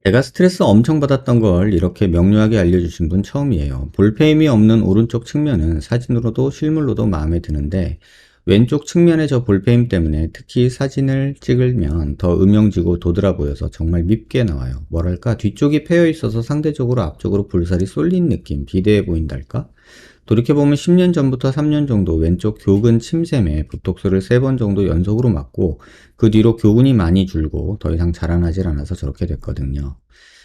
제가 스트레스 엄청 받았던 걸 이렇게 명료하게 알려주신 분 처음이에요. 볼페임이 없는 오른쪽 측면은 사진으로도 실물로도 마음에 드는데 왼쪽 측면의 저 볼페임 때문에 특히 사진을 찍으면 더 음영지고 도드라 보여서 정말 밉게 나와요. 뭐랄까 뒤쪽이 패여 있어서 상대적으로 앞쪽으로 볼살이 쏠린 느낌, 비대해 보인달까? 돌이켜보면 10년 전부터 3년 정도 왼쪽 교근 침샘에 보톡스를 3번 정도 연속으로 맞고 그 뒤로 교근이 많이 줄고 더 이상 자라나질 않아서 저렇게 됐거든요.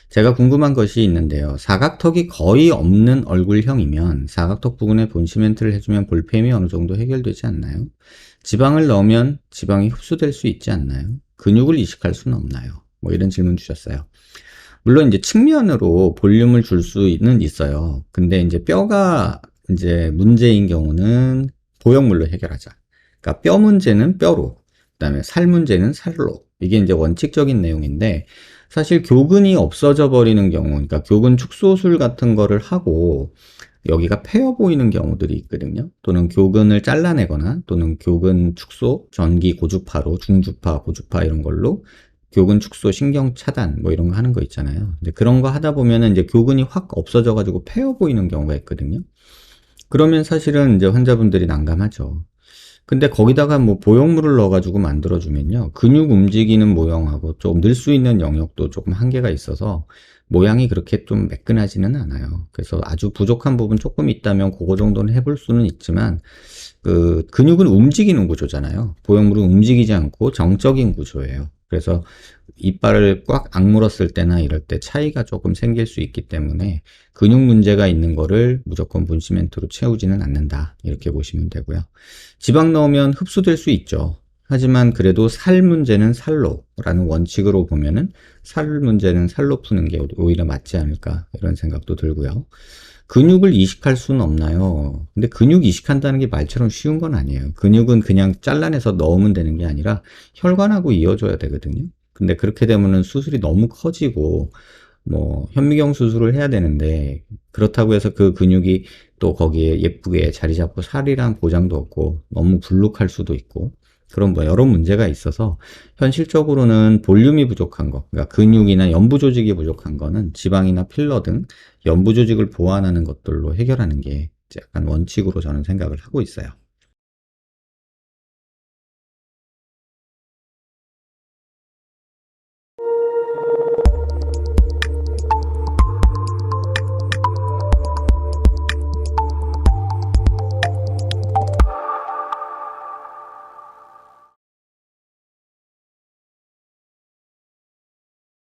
제가 궁금한 것이 있는데요. 사각턱이 거의 없는 얼굴형이면 사각턱 부분에 본시멘트를 해주면 볼펜이 어느 정도 해결되지 않나요? 지방을 넣으면 지방이 흡수될 수 있지 않나요? 근육을 이식할 수는 없나요? 뭐 이런 질문 주셨어요. 물론 이제 측면으로 볼륨을 줄 수는 있어요. 근데 이제 뼈가 이제 문제인 경우는 보형물로 해결하자. 그러니까 뼈 문제는 뼈로, 그다음에 살 문제는 살로. 이게 이제 원칙적인 내용인데 사실 교근이 없어져 버리는 경우, 그러니까 교근 축소술 같은 거를 하고 여기가 패여 보이는 경우들이 있거든요. 또는 교근을 잘라내거나 또는 교근 축소, 전기 고주파로 중주파, 고주파 이런 걸로 교근 축소, 신경 차단 뭐 이런 거 하는 거 있잖아요. 근데 그런 거 하다 보면은 이제 교근이 확 없어져 가지고 패여 보이는 경우가 있거든요. 그러면 사실은 이제 환자분들이 난감하죠. 근데 거기다가 뭐 보형물을 넣어가지고 만들어주면요. 근육 움직이는 모형하고 좀 늘 수 있는 영역도 조금 한계가 있어서 모양이 그렇게 좀 매끈하지는 않아요. 그래서 아주 부족한 부분 조금 있다면 그거 정도는 해볼 수는 있지만 그 근육은 움직이는 구조잖아요. 보형물은 움직이지 않고 정적인 구조예요. 그래서 이빨을 꽉 악물었을 때나 이럴 때 차이가 조금 생길 수 있기 때문에 근육 문제가 있는 거를 무조건 분시멘트로 채우지는 않는다. 이렇게 보시면 되고요. 지방 넣으면 흡수될 수 있죠. 하지만 그래도 살 문제는 살로 라는 원칙으로 보면은 살 문제는 살로 푸는 게 오히려 맞지 않을까 이런 생각도 들고요. 근육을 이식할 수는 없나요? 근데 근육 이식한다는 게 말처럼 쉬운 건 아니에요. 근육은 그냥 잘라내서 넣으면 되는 게 아니라 혈관하고 이어줘야 되거든요. 근데 그렇게 되면은 수술이 너무 커지고 뭐 현미경 수술을 해야 되는데 그렇다고 해서 그 근육이 또 거기에 예쁘게 자리 잡고 살이란 보장도 없고 너무 불룩할 수도 있고 그런 뭐 여러 문제가 있어서 현실적으로는 볼륨이 부족한 거, 그러니까 근육이나 연부 조직이 부족한 거는 지방이나 필러 등 연부 조직을 보완하는 것들로 해결하는 게 약간 원칙으로 저는 생각을 하고 있어요.